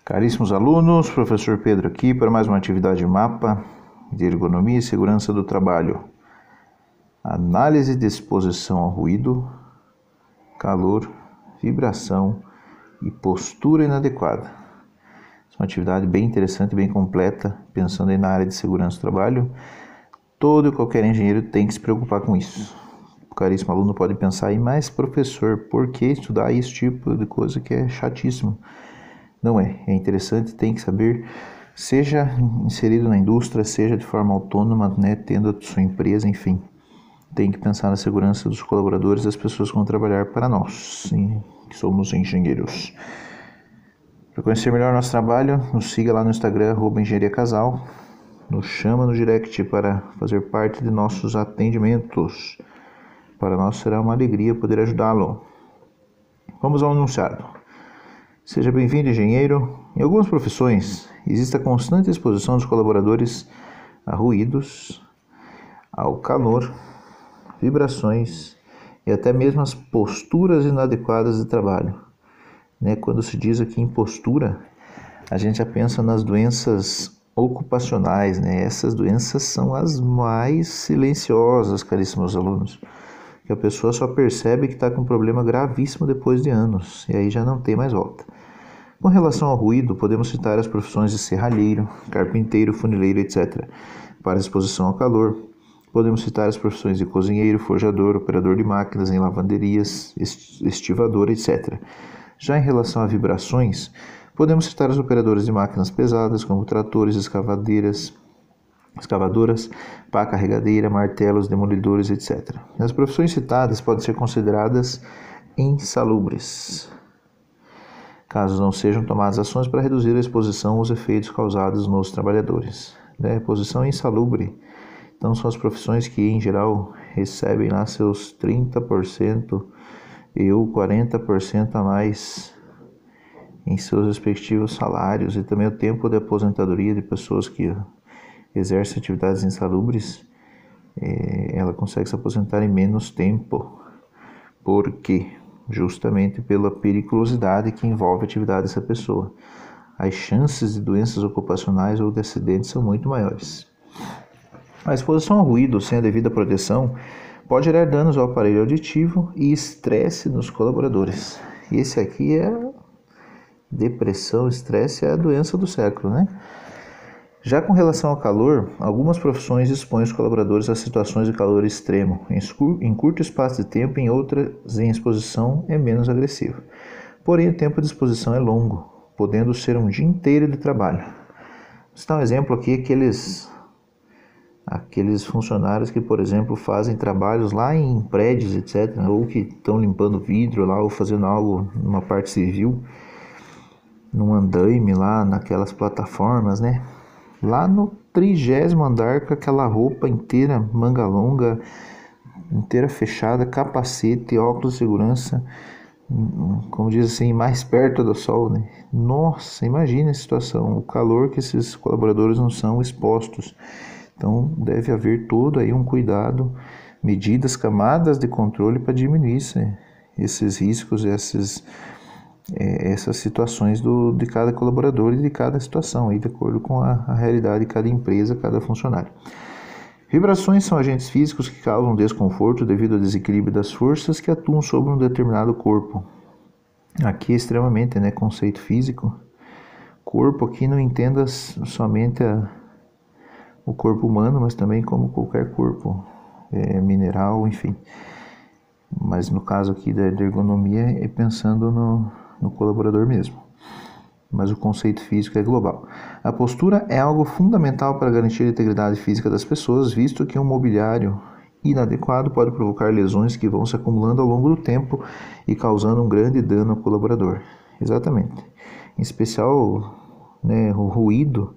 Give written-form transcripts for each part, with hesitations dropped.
Caríssimos alunos, professor Pedro aqui para mais uma atividade mapa de ergonomia e segurança do trabalho. Análise de exposição ao ruído, calor, vibração e postura inadequada. Essa é uma atividade bem interessante, bem completa, pensando aí na área de segurança do trabalho. Todo e qualquer engenheiro tem que se preocupar com isso. O caríssimo aluno pode pensar aí, mas professor, por que estudar esse tipo de coisa que é chatíssimo? Não é interessante, tem que saber, seja inserido na indústria, seja de forma autônoma, tendo a sua empresa, enfim. Tem que pensar na segurança dos colaboradores e das pessoas que vão trabalhar para nós, que somos engenheiros. Para conhecer melhor nosso trabalho, nos siga lá no Instagram, @engenhariacasal. Nos chama no direct para fazer parte de nossos atendimentos. Para nós será uma alegria poder ajudá-lo. Vamos ao enunciado. Seja bem-vindo, engenheiro. Em algumas profissões, existe a constante exposição dos colaboradores a ruídos, ao calor, vibrações e até mesmo as posturas inadequadas de trabalho. Quando se diz aqui em postura, a gente já pensa nas doenças ocupacionais. Essas doenças são as mais silenciosas, caríssimos alunos, que a pessoa só percebe que está com um problema gravíssimo depois de anos, e aí já não tem mais volta. Com relação ao ruído, podemos citar as profissões de serralheiro, carpinteiro, funileiro, etc. Para exposição ao calor, podemos citar as profissões de cozinheiro, forjador, operador de máquinas em lavanderias, estivador, etc. Já em relação a vibrações, podemos citar os operadores de máquinas pesadas, como tratores, escavadoras, pá carregadeira, martelos, demolidores, etc. As profissões citadas podem ser consideradas insalubres, caso não sejam tomadas ações para reduzir a exposição aos efeitos causados nos trabalhadores. Posição insalubre, então são as profissões que em geral recebem lá seus 30% e ou 40% a mais em seus respectivos salários, e também o tempo de aposentadoria de pessoas que exerce atividades insalubres, ela consegue se aposentar em menos tempo. Por quê? Justamente pela periculosidade que envolve a atividade dessa pessoa. As chances de doenças ocupacionais ou de acidentes são muito maiores. A exposição ao ruído sem a devida proteção pode gerar danos ao aparelho auditivo e estresse nos colaboradores. Esse aqui é depressão, estresse, é a doença do século, Já com relação ao calor, algumas profissões expõem os colaboradores a situações de calor extremo, em curto espaço de tempo, em outras em exposição é menos agressiva. Porém, o tempo de exposição é longo, podendo ser um dia inteiro de trabalho. Vou citar um exemplo aqui, aqueles funcionários que, por exemplo, fazem trabalhos lá em prédios, etc., ou que estão limpando vidro lá, ou fazendo algo numa parte civil, num andaime lá, naquelas plataformas, Lá no 30º andar, com aquela roupa inteira, manga longa, inteira fechada, capacete, óculos de segurança, como diz assim, mais perto do sol, Nossa, imagina a situação, o calor que esses colaboradores não são expostos. Então, deve haver todo aí um cuidado, medidas, camadas de controle para diminuir esses riscos, essas situações de cada colaborador e de cada situação, aí, de acordo com a realidade de cada empresa, cada funcionário. Vibrações são agentes físicos que causam desconforto devido ao desequilíbrio das forças que atuam sobre um determinado corpo. Aqui é extremamente, conceito físico. Corpo aqui não entenda somente o corpo humano, mas também como qualquer corpo, mineral, enfim. Mas no caso aqui da ergonomia é pensando no colaborador mesmo. Mas o conceito físico é global. A postura é algo fundamental para garantir a integridade física das pessoas, visto que um mobiliário inadequado pode provocar lesões que vão se acumulando ao longo do tempo e causando um grande dano ao colaborador. Exatamente. Em especial, o ruído.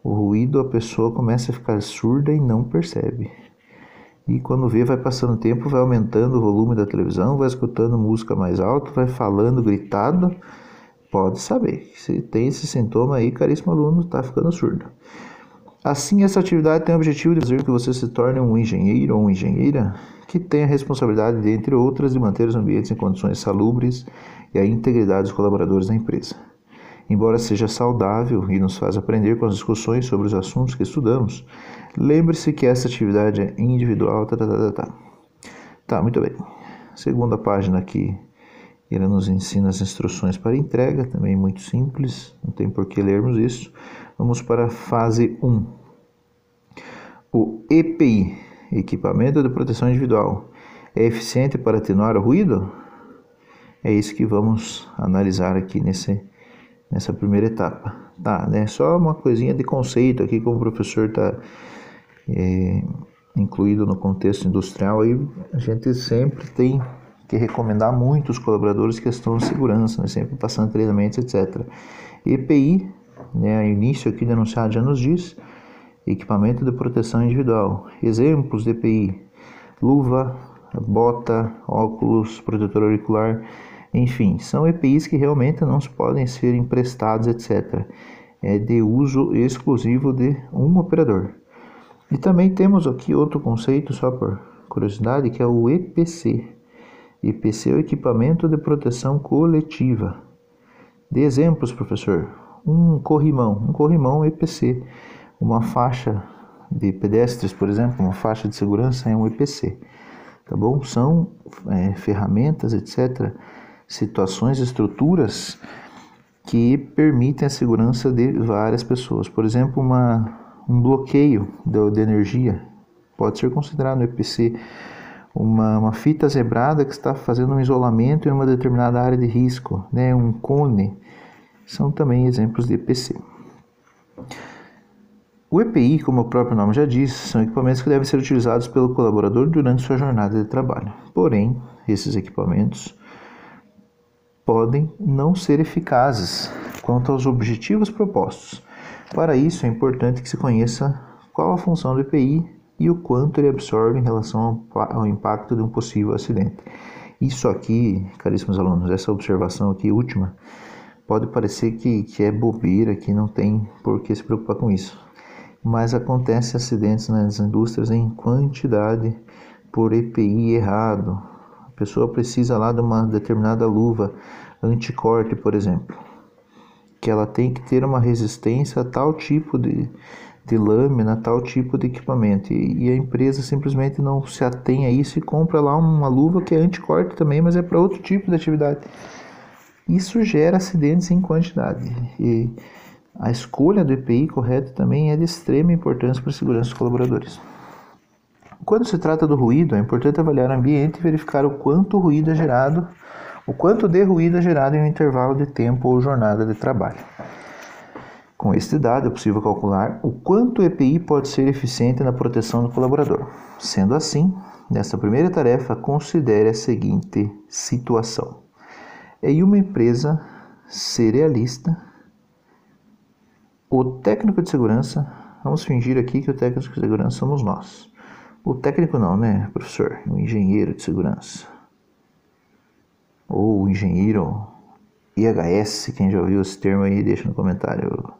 O ruído, a pessoa começa a ficar surda e não percebe. E quando vê, vai passando o tempo, vai aumentando o volume da televisão, vai escutando música mais alto, vai falando gritado. Pode saber, se tem esse sintoma aí, caríssimo aluno, está ficando surdo. Assim, essa atividade tem o objetivo de fazer que você se torne um engenheiro ou uma engenheira que tenha a responsabilidade, de, entre outras, de manter os ambientes em condições salubres e a integridade dos colaboradores da empresa. embora seja saudável e nos faz aprender com as discussões sobre os assuntos que estudamos, lembre-se que essa atividade é individual. Tá, muito bem. Segunda página aqui, ele nos ensina as instruções para entrega, também muito simples, não tem por que lermos isso. Vamos para a fase 1. O EPI, Equipamento de Proteção Individual, é eficiente para atenuar o ruído? É isso que vamos analisar aqui nessa primeira etapa. Tá, né? Só uma coisinha de conceito aqui, como o professor está incluído no contexto industrial, aí a gente sempre tem que recomendar muito os colaboradores questão de segurança, né? Sempre passando treinamentos, etc. EPI, né? O início aqui denunciado já nos diz, equipamento de proteção individual. Exemplos de EPI: luva, bota, óculos, protetor auricular, enfim, são EPIs que realmente não podem ser emprestados, etc. É de uso exclusivo de um operador. E também temos aqui outro conceito, só por curiosidade, que é o EPC. EPC é o equipamento de proteção coletiva. De exemplos, professor: um corrimão EPC. Uma faixa de pedestres, por exemplo, uma faixa de segurança é um EPC. Tá bom? São ferramentas, etc., situações, estruturas que permitem a segurança de várias pessoas. Por exemplo, um bloqueio de energia pode ser considerado um EPC. Uma fita zebrada que está fazendo um isolamento em uma determinada área de risco, né? Um cone, são também exemplos de EPC. O EPI, como o próprio nome já diz, são equipamentos que devem ser utilizados pelo colaborador durante sua jornada de trabalho. Porém, esses equipamentos podem não ser eficazes quanto aos objetivos propostos. Para isso, é importante que se conheça qual a função do EPI e o quanto ele absorve em relação ao impacto de um possível acidente. Isso aqui, caríssimos alunos, essa observação aqui última, pode parecer que é bobeira, que não tem por que se preocupar com isso. Mas acontecem acidentes nas indústrias em quantidade por EPI errado. A pessoa precisa lá de uma determinada luva anticorte, por exemplo, que ela tem que ter uma resistência a tal tipo de lâmina, tal tipo de equipamento. E a empresa simplesmente não se atém a isso e compra lá uma luva que é anticorte também, mas é para outro tipo de atividade. Isso gera acidentes em quantidade. E a escolha do EPI correto também é de extrema importância para a segurança dos colaboradores. Quando se trata do ruído, é importante avaliar o ambiente e verificar o quanto de ruído é gerado em um intervalo de tempo ou jornada de trabalho. Com este dado, é possível calcular o quanto o EPI pode ser eficiente na proteção do colaborador. Sendo assim, nesta primeira tarefa, considere a seguinte situação. Em uma empresa cerealista, o técnico de segurança, vamos fingir aqui que o técnico de segurança somos nós. O técnico não, né, professor? O engenheiro de segurança. Ou o engenheiro IHS, quem já ouviu esse termo aí, deixa no comentário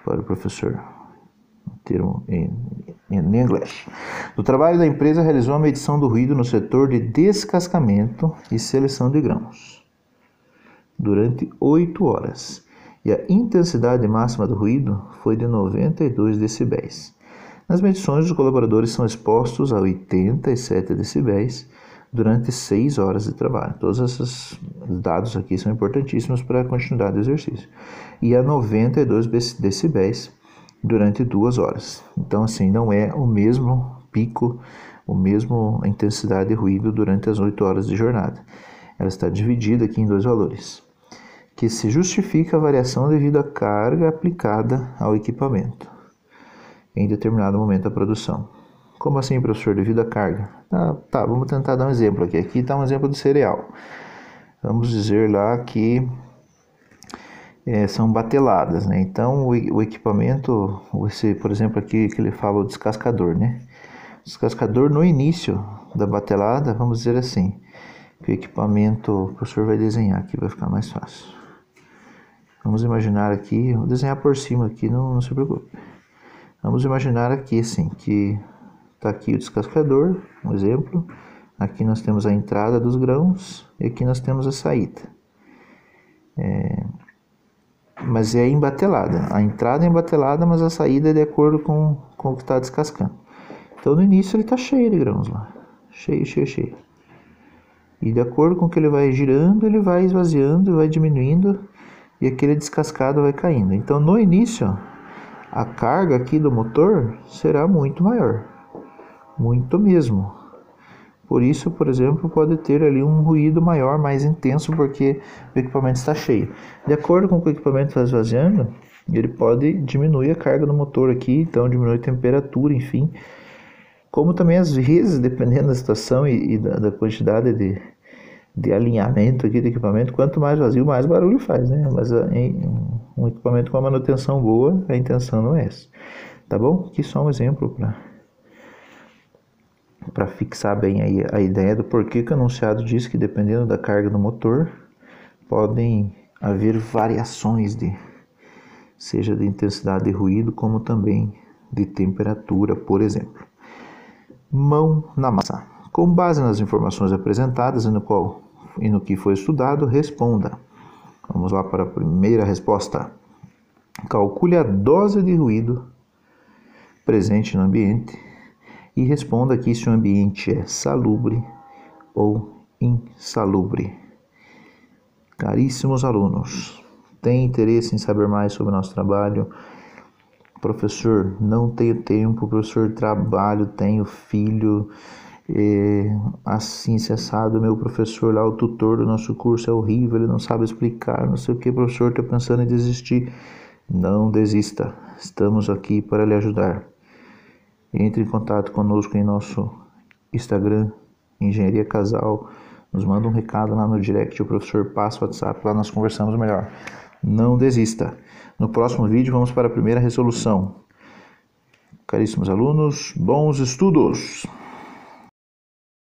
para o professor. Um termo em inglês. No trabalho da empresa, realizou a medição do ruído no setor de descascamento e seleção de grãos durante 8 horas. E a intensidade máxima do ruído foi de 92 decibéis. Nas medições, os colaboradores são expostos a 87 decibéis durante 6 horas de trabalho. Todos esses dados aqui são importantíssimos para a continuidade do exercício. E a 92 decibéis durante 2 horas. Então, assim, não é o mesmo pico, a mesma intensidade de ruído durante as 8 horas de jornada. Ela está dividida aqui em 2 valores, que se justifica a variação devido à carga aplicada ao equipamento em determinado momento da produção. Como assim, professor? Devido à carga? Tá, vamos tentar dar um exemplo aqui. Aqui está um exemplo de cereal. Vamos dizer lá que são bateladas, né? Então, o equipamento, por exemplo, aqui que ele fala o descascador, né? O descascador, no início da batelada, vamos dizer assim, que o equipamento, o professor vai desenhar aqui, vai ficar mais fácil. Vamos imaginar aqui, vou desenhar por cima aqui, não se preocupe. Vamos imaginar aqui, assim, que está aqui o descascador, um exemplo. Aqui nós temos a entrada dos grãos e aqui nós temos a saída. mas é embatelada. A entrada é embatelada, mas a saída é de acordo com o que está descascando. Então no início ele está cheio de grãos lá. Cheio. E de acordo com que ele vai girando, ele vai esvaziando, vai diminuindo e aquele descascado vai caindo. Então no início, a carga aqui do motor será muito maior. Muito mesmo. Por isso, por exemplo, pode ter ali um ruído maior, mais intenso, porque o equipamento está cheio. De acordo com o que o equipamento está esvaziando, ele pode diminuir a carga do motor aqui, então diminui a temperatura, enfim. Como também às vezes, dependendo da situação e da quantidade de alinhamento aqui do equipamento, quanto mais vazio, mais barulho faz, né? Mas em um equipamento com uma manutenção boa, a intenção não é essa. Tá bom? Aqui só um exemplo para fixar bem aí a ideia do porquê que o enunciado diz que dependendo da carga do motor, podem haver variações seja de intensidade de ruído, como também de temperatura, por exemplo. Mão na massa. Com base nas informações apresentadas e no que foi estudado, responda. Vamos lá para a primeira resposta. Calcule a dose de ruído presente no ambiente e responda aqui se o ambiente é salubre ou insalubre. Caríssimos alunos, tem interesse em saber mais sobre o nosso trabalho? Professor, não tenho tempo, professor, trabalho, tenho filho, assim, cessado, meu professor lá, o tutor do nosso curso é horrível, ele não sabe explicar, não sei o que, professor, estou pensando em desistir. Não desista, estamos aqui para lhe ajudar. Entre em contato conosco em nosso Instagram, Engenharia Casal, nos manda um recado lá no direct, o professor passa o WhatsApp, lá nós conversamos melhor. Não desista. No próximo vídeo vamos para a primeira resolução. Caríssimos alunos, bons estudos!